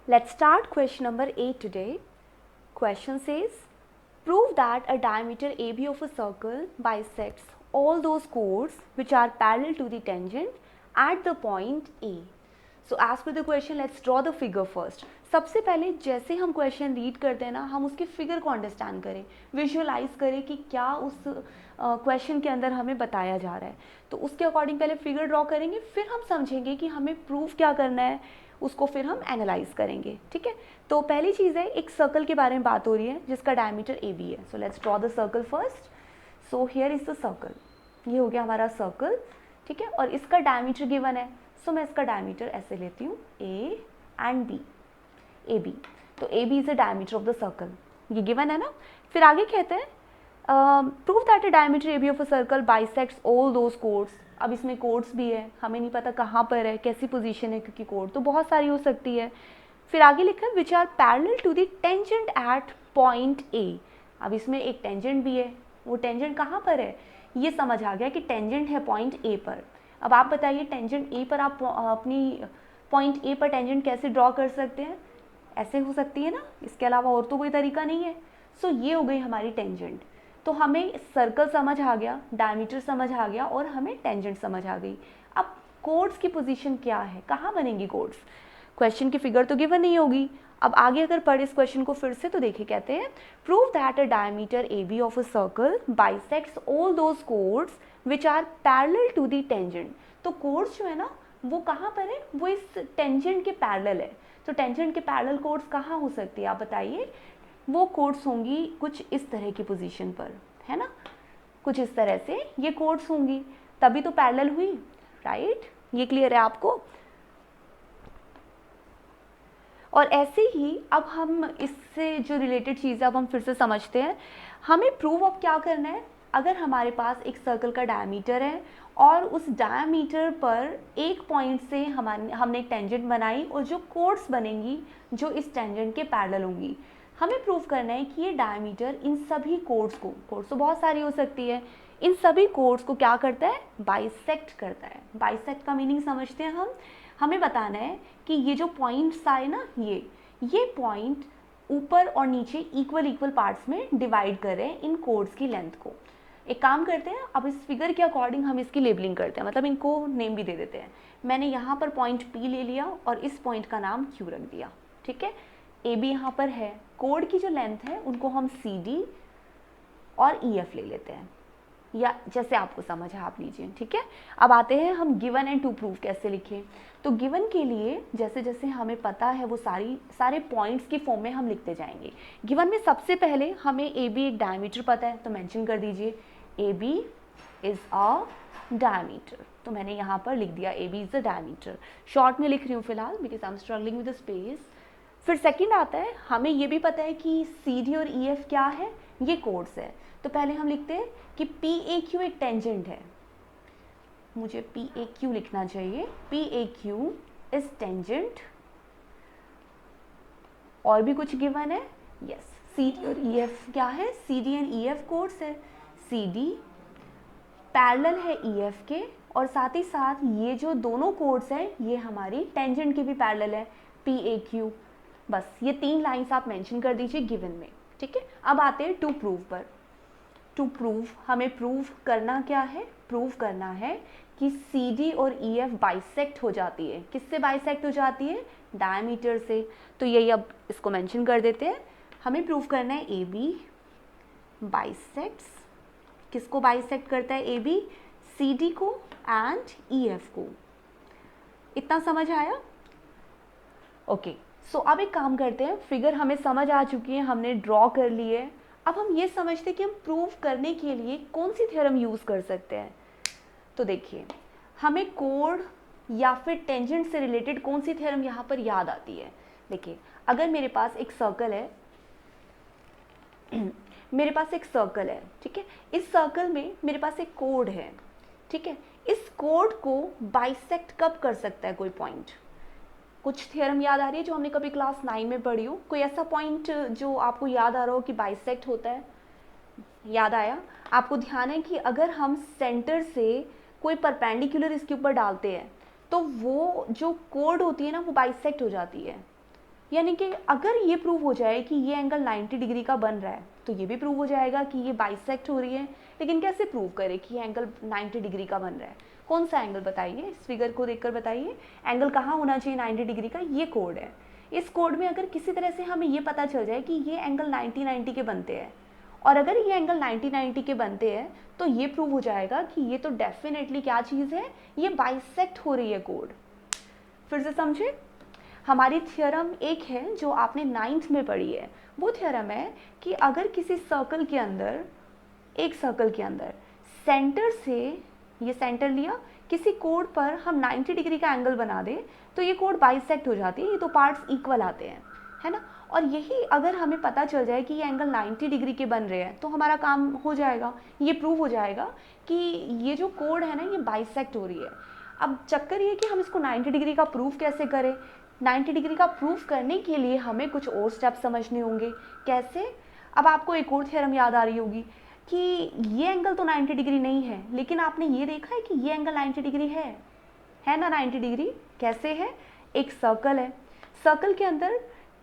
Let's start question number 8 today. Question says, prove that a diameter AB of a circle bisects all those chords which are parallel to the tangent at the point A. So as per the question, let's draw the figure first. सबसे पहले जैसे हम question read करते हैं ना, हम उसके figure को अंडरस्टैंड करें, विजुअलाइज करें कि क्या उस क्वेश्चन के अंदर हमें बताया जा रहा है. तो उसके अकॉर्डिंग पहले फिगर ड्रॉ करेंगे, फिर हम समझेंगे कि हमें प्रूफ क्या करना है, उसको फिर हम एनालाइज करेंगे. ठीक है, तो पहली चीज़ है, एक सर्कल के बारे में बात हो रही है जिसका डायमीटर ए बी है. So let's draw the circle first. So here is the circle, ये हो गया हमारा सर्कल. ठीक है, और इसका डायमीटर गिवन है. सो मैं इसका डायमीटर ऐसे लेती हूँ, A and B, A B. तो A B is the diameter of the circle, ये गिवन है ना. फिर आगे कहते हैं prove that a diameter A B of a circle bisects all those chords. अब इसमें कोड्स भी है, हमें नहीं पता कहाँ पर है, कैसी पोजीशन है, क्योंकि कोड तो बहुत सारी हो सकती है. फिर आगे लिखा है which are parallel to the tangent at point A. अब इसमें एक टेंजेंट भी है, वो टेंजेंट कहाँ पर है, ये समझ आ गया कि टेंजेंट है पॉइंट ए पर. अब आप बताइए टेंजेंट ए पर आप अपनी पॉइंट ए पर टेंजेंट कैसे ड्रॉ कर सकते हैं. ऐसे हो सकती है ना, इसके अलावा और तो कोई तरीका नहीं है. सो ये हो गई हमारी टेंजेंट. तो हमें सर्कल समझ आ गया, डायमीटर समझ आ गया और हमें टेंजेंट समझ आ गई. अब कोड्स की पोजीशन क्या है, कहाँ बनेंगी कोड्स. क्वेश्चन की फिगर तो गिवन नहीं होगी. अब आगे अगर पढ़े इस क्वेश्चन को फिर से, तो देखिए कहते हैं prove that a diameter A B of a circle bisects all those chords which are parallel to the tangent. तो कोड्स जो है ना, वो कहाँ पर है, वो इस टेंजेंट के पैरेलल है. तो टेंजेंट के पैरेलल कोड्स कहाँ हो सकती है, आप बताइए. वो कोड्स होंगी कुछ इस तरह की पोजीशन पर, है ना, कुछ इस तरह से ये कोड्स होंगी, तभी तो पैरेलल हुई. राइट, ये क्लियर है आपको. और ऐसे ही अब हम इससे जो रिलेटेड चीज़ है अब हम फिर से समझते हैं. हमें प्रूव अब क्या करना है, अगर हमारे पास एक सर्कल का डायमीटर है और उस डायमीटर पर एक पॉइंट से हमने एक टेंजेंट बनाई और जो कोड्स बनेंगी जो इस टेंजेंट के पैरेलल होंगी, हमें प्रूव करना है कि ये डायमीटर इन सभी कोड्स को, कोड्स तो बहुत सारी हो सकती है, इन सभी कोड्स को क्या करता है, बाइसेक्ट करता है. बाइसेक्ट का मीनिंग समझते हैं हम. हमें बताना है कि ये जो पॉइंट्स आए ना, ये पॉइंट ऊपर और नीचे इक्वल पार्ट्स में डिवाइड कर रहे हैं इन कोड्स की लेंथ को. एक काम करते हैं, अब इस फिगर के अकॉर्डिंग हम इसकी लेबलिंग करते हैं, मतलब इनको नेम भी दे देते हैं. मैंने यहाँ पर पॉइंट P ले लिया और इस पॉइंट का नाम Q रख दिया. ठीक है, ए बी यहाँ पर है, कोड की जो लेंथ है उनको हम CD और EF ले लेते हैं, या जैसे आपको समझ है आप लीजिए. ठीक है, अब आते हैं हम गिवन एंड टू प्रूव कैसे लिखें. तो गिवन के लिए जैसे जैसे हमें पता है वो सारे पॉइंट्स की फॉर्म में हम लिखते जाएंगे. गिवन में सबसे पहले हमें ए बी एक डायमीटर पता है, तो मेंशन कर दीजिए A B is a diameter. तो मैंने यहाँ पर लिख दिया A B is a diameter. Short में लिख रही हूँ फिलहाल because I am struggling with the space. फिर सेकंड आता है, हमें ये भी पता है कि सी डी और ई एफ क्या है, ये कोड्स है. तो पहले हम लिखते हैं कि पी ए क्यू एक टेंजेंट है, मुझे पी ए क्यू लिखना चाहिए. P A Q is tangent. और भी कुछ गिवन है, यस, सी डी और ई एफ क्या है, C D and E F chords है. सी डी पैरेलल है ई एफ के, और साथ ही साथ ये जो दोनों कोड्स हैं ये हमारी टेंजेंट के भी पैरेलल है, पी ए क्यू. बस ये 3 लाइंस आप मेंशन कर दीजिए गिवन में. ठीक है, अब आते हैं टू प्रूव पर. टू प्रूव हमें प्रूव करना क्या है, प्रूव करना है कि सी डी और ई एफ बाइसेक्ट हो जाती है. किससे बाइसेक्ट हो जाती है, डायमीटर से. तो यही अब इसको मेंशन कर देते हैं. हमें प्रूव करना है ए बी बाइसेक्ट्स, किसको बाइसेक्ट करता है ए बी, सी डी को एंड ई एफ को. इतना समझ आया. ओके, सो अब एक काम करते हैं, फिगर हमें समझ आ चुकी है, हमने ड्रॉ कर ली है. अब हम ये समझते हैं कि हम प्रूव करने के लिए कौन सी थ्योरम यूज़ कर सकते हैं. तो देखिए, हमें कोड या फिर टेंजेंट से रिलेटेड कौन सी थ्योरम यहाँ पर याद आती है. देखिए, अगर मेरे पास एक सर्कल है मेरे पास एक सर्कल है, ठीक है, इस सर्कल में मेरे पास एक कोड है. ठीक है, इस कोड को बाइसेक्ट कब कर सकता है कोई पॉइंट. कुछ थ्योरम याद आ रही है जो हमने कभी क्लास 9 में पढ़ी हो, कोई ऐसा पॉइंट जो आपको याद आ रहा हो कि बाइसेक्ट होता है. याद आया आपको. ध्यान है कि अगर हम सेंटर से कोई परपेंडिकुलर इसके ऊपर डालते हैं तो वो जो कोड होती है ना वो बाइसेक्ट हो जाती है. यानी कि अगर ये प्रूव हो जाए कि ये एंगल 90 डिग्री का बन रहा है तो ये भी प्रूव हो जाएगा कि ये बाइसेक्ट हो रही है। लेकिन कैसे प्रूव करें कि ये एंगल 90 डिग्री का बन रहा है? कौन सा एंगल बताइए, इस फिगर को देखकर बताइए एंगल कहाँ होना चाहिए 90 डिग्री का। ये कोड है, इस कोड में अगर किसी तरह से हमें ये पता चल जाए कि ये एंगल 90-90 के बनते हैं और अगर ये एंगल 90-90 के बनते हैं तो ये प्रूव हो जाएगा कि ये तो डेफिनेटली क्या चीज़ है, ये बाइसेक्ट हो रही है कोड। फिर से समझे, हमारी थ्योरम एक है जो आपने 9th में पढ़ी है। वो थ्योरम है कि अगर किसी सर्कल के अंदर, एक सर्कल के अंदर सेंटर से, ये सेंटर लिया, किसी कोड पर हम 90 डिग्री का एंगल बना दें तो ये कोड बाइसेक्ट हो जाती है, ये तो पार्ट्स इक्वल आते हैं, है ना। और यही अगर हमें पता चल जाए कि ये एंगल 90 डिग्री के बन रहे हैं तो हमारा काम हो जाएगा, ये प्रूव हो जाएगा कि ये जो कोड है ना ये बाइसेक्ट हो रही है। अब चक्कर ये कि हम इसको 90 डिग्री का प्रूफ कैसे करें। 90 डिग्री का प्रूफ करने के लिए हमें कुछ और स्टेप समझने होंगे। कैसे? अब आपको एक और थ्योरम याद आ रही होगी कि ये एंगल तो 90 डिग्री नहीं है, लेकिन आपने ये देखा है कि ये एंगल 90 डिग्री है ना 90 डिग्री। कैसे है? एक सर्कल है, सर्कल के अंदर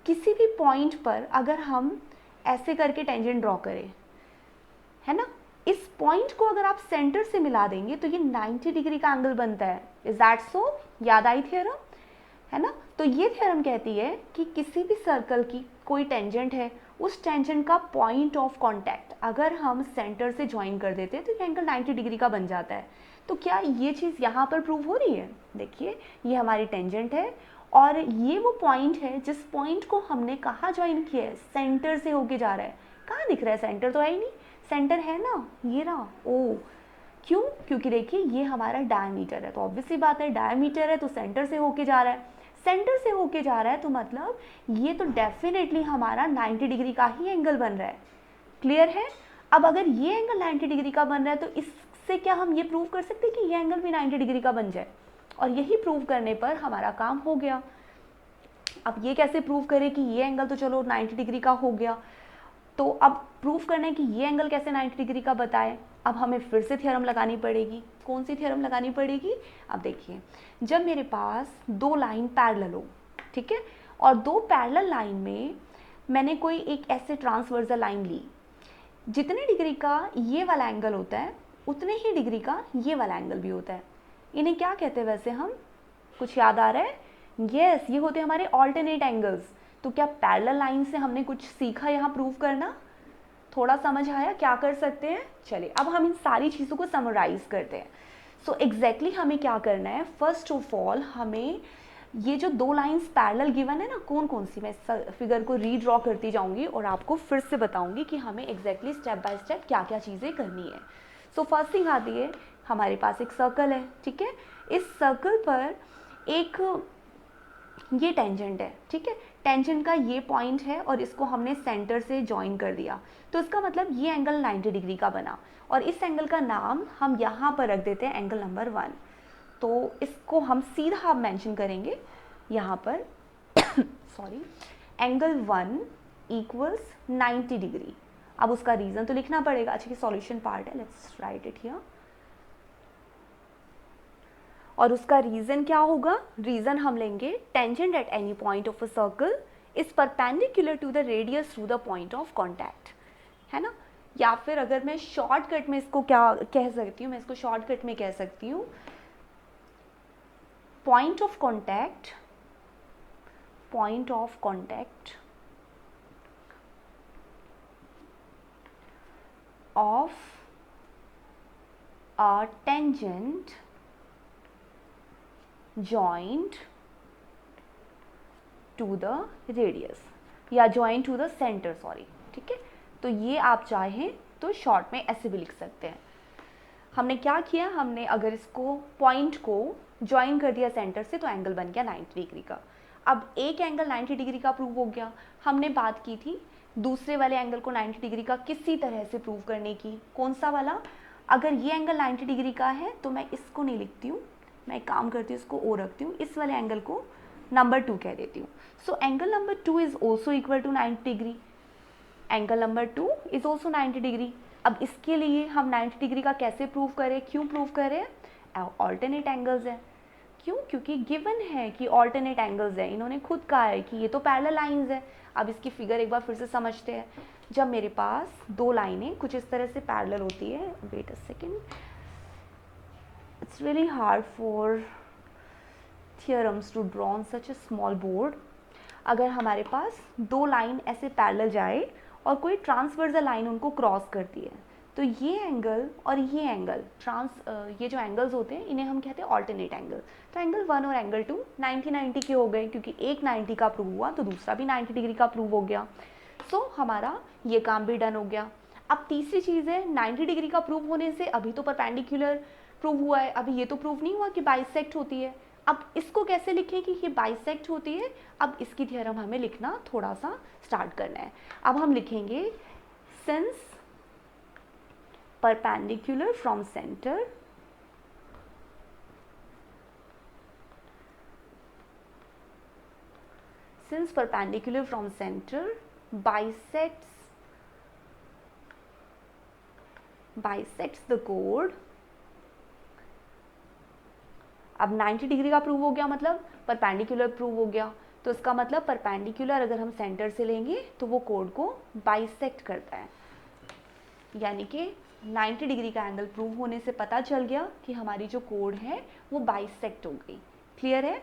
किसी भी पॉइंट पर अगर हम ऐसे करके टेंजेंट ड्रॉ करें, है ना, इस पॉइंट को अगर आप सेंटर से मिला देंगे तो ये 90 डिग्री का एंगल बनता है। Is that so? याद आई थ्योरम, है ना। तो ये थ्योरम कहती है कि किसी भी सर्कल की कोई टेंजेंट है, उस टेंजेंट का पॉइंट ऑफ कांटेक्ट अगर हम सेंटर से ज्वाइन कर देते हैं तो ये एंगल 90 डिग्री का बन जाता है। तो क्या ये चीज़ यहाँ पर प्रूव हो रही है? देखिए ये हमारी टेंजेंट है और ये वो पॉइंट है जिस पॉइंट को हमने कहाँ ज्वाइन किया है, सेंटर से होके जा रहा है। कहाँ दिख रहा है? सेंटर तो है ही नहीं, सेंटर है ना, ये रहा। ओ क्यों? क्योंकि देखिए ये हमारा डायमीटर है, तो ऑब्वियसली बात है डायमीटर है तो सेंटर से होके जा रहा है। सेंटर से होके जा रहा है तो मतलब ये तो डेफिनेटली हमारा 90 डिग्री का ही एंगल बन रहा है। क्लियर है? अब अगर ये एंगल 90 डिग्री का बन रहा है तो इससे क्या हम ये प्रूव कर सकते हैं कि ये एंगल भी 90 डिग्री का बन जाए? और यही प्रूव करने पर हमारा काम हो गया। अब ये कैसे प्रूव करें कि ये एंगल तो चलो 90 डिग्री का हो गया, तो अब प्रूफ करना है कि ये एंगल कैसे 90 डिग्री का बताए। अब हमें फिर से थ्योरम लगानी पड़ेगी। कौन सी थ्योरम लगानी पड़ेगी? अब देखिए, जब मेरे पास दो लाइन पैरेलल हो, ठीक है, और दो पैरेलल लाइन में मैंने कोई एक ऐसे ट्रांसवर्सल लाइन ली, जितने डिग्री का ये वाला एंगल होता है उतने ही डिग्री का ये वाला एंगल भी होता है। इन्हें क्या कहते हैं वैसे? हम, कुछ याद आ रहा है? यस, ये होते हैं हमारे ऑल्टरनेट एंगल्स। तो क्या पैरेलल लाइन से हमने कुछ सीखा यहाँ प्रूव करना? थोड़ा समझ आया क्या कर सकते हैं? चलिए अब हम इन सारी चीज़ों को समराइज करते हैं। सो एग्जैक्टली हमें क्या करना है, फर्स्ट ऑफ ऑल हमें ये जो दो लाइंस पैरेलल गिवन है ना, कौन कौन सी, मैं फिगर को रीड्रॉ करती जाऊंगी और आपको फिर से बताऊंगी कि हमें एग्जैक्टली स्टेप बाय स्टेप क्या क्या चीज़ें करनी है। सो फर्स्ट थिंग आती है, हमारे पास एक सर्कल है, ठीक है, इस सर्कल पर एक ये टेंजेंट है, ठीक है, टेंजेंट का ये पॉइंट है और इसको हमने सेंटर से ज्वाइन कर दिया, तो इसका मतलब ये एंगल 90 डिग्री का बना और इस एंगल का नाम हम यहाँ पर रख देते हैं एंगल नंबर 1। तो इसको हम सीधा मेंशन करेंगे यहाँ पर सॉरी, एंगल 1 इक्वल्स 90 डिग्री। अब उसका रीज़न तो लिखना पड़ेगा। अच्छा ये सॉल्यूशन पार्ट है, लेट्स राइट इट हियर। और उसका रीज़न क्या होगा? रीज़न हम लेंगे tangent at any point of a circle is perpendicular to the radius through the point of contact, है ना। या फिर अगर मैं शॉर्टकट में इसको क्या कह सकती हूँ, मैं इसको शॉर्टकट में कह सकती हूँ, point of contact of a tangent joined to the radius या joined to the center, sorry, ठीक है। तो ये आप चाहें तो शॉर्ट में ऐसे भी लिख सकते हैं। हमने क्या किया, हमने अगर इसको पॉइंट को ज्वाइन कर दिया सेंटर से तो एंगल बन गया 90 डिग्री का। अब एक एंगल 90 डिग्री का प्रूव हो गया। हमने बात की थी दूसरे वाले एंगल को 90 डिग्री का किसी तरह से प्रूव करने की। कौन सा वाला? अगर ये एंगल 90 डिग्री का है तो मैं इसको नहीं लिखती हूँ, मैं एक काम करती हूँ, इसको ओ रखती हूँ, इस वाले एंगल को नंबर 2 कह देती हूँ। So angle number 2 is also equal to 90 degree. Angle number 2 is also 90 degree. अब इसके लिए हम 90 डिग्री का कैसे प्रूव करें, क्यों प्रूव करें? ऑल्टरनेट एंगल्स है। क्यों? क्योंकि गिवन है कि ऑल्टरनेट एंगल्स है, इन्होंने खुद कहा है कि ये तो पैरेलल लाइंस है। अब इसकी फिगर एक बार फिर से समझते हैं। जब मेरे पास दो लाइनें कुछ इस तरह से पैरेलल होती है, wait a second, it's really hard for theorems to draw on such a small board. अगर हमारे पास दो लाइन ऐसे पैरेलल जाए और कोई ट्रांसवर्सल लाइन उनको क्रॉस करती है, तो ये एंगल और ये एंगल ये जो एंगल्स होते हैं इन्हें हम कहते हैं ऑल्टरनेट एंगल। तो एंगल 1 और एंगल 2 90-90 के हो गए, क्योंकि एक 90 का प्रूव हुआ तो दूसरा भी 90 डिग्री का प्रूव हो गया। सो हमारा ये काम भी डन हो गया। अब तीसरी चीज़ है, 90 डिग्री का प्रूव होने से अभी तो परपेंडिकुलर प्रूव हुआ है, अभी ये तो प्रूव नहीं हुआ कि बाइसेक्ट होती है। अब इसको कैसे लिखें कि ये बाइसेक्ट होती है? अब इसकी थ्योरम हमें लिखना थोड़ा सा स्टार्ट करना है। अब हम लिखेंगे since perpendicular from center since perpendicular from center bisects the chord। अब 90 डिग्री का प्रूव हो गया, मतलब परपेंडिकुलर प्रूव हो गया, तो इसका मतलब परपेंडिकुलर अगर हम सेंटर से लेंगे तो वो कोड को बाइसेक्ट करता है। यानी कि 90 डिग्री का एंगल प्रूव होने से पता चल गया कि हमारी जो कोड है वो बाइसेक्ट हो गई। क्लियर है?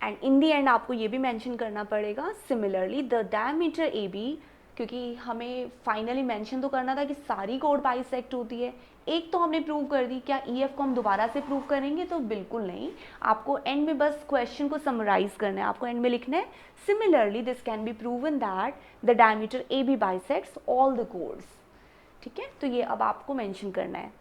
एंड इन दी एंड आपको ये भी मेंशन करना पड़ेगा similarly the diameter A B, क्योंकि हमें फाइनली मेंशन तो करना था कि सारी कोड बाइसेक्ट होती है। एक तो हमने प्रूव कर दी, क्या ई एफ को हम दोबारा से प्रूव करेंगे? तो बिल्कुल नहीं, आपको एंड में बस क्वेश्चन को समराइज करना है। आपको एंड में लिखना है similarly this can be proven that the diameter A B bisects all the chords. ठीक है, तो ये अब आपको मेंशन करना है।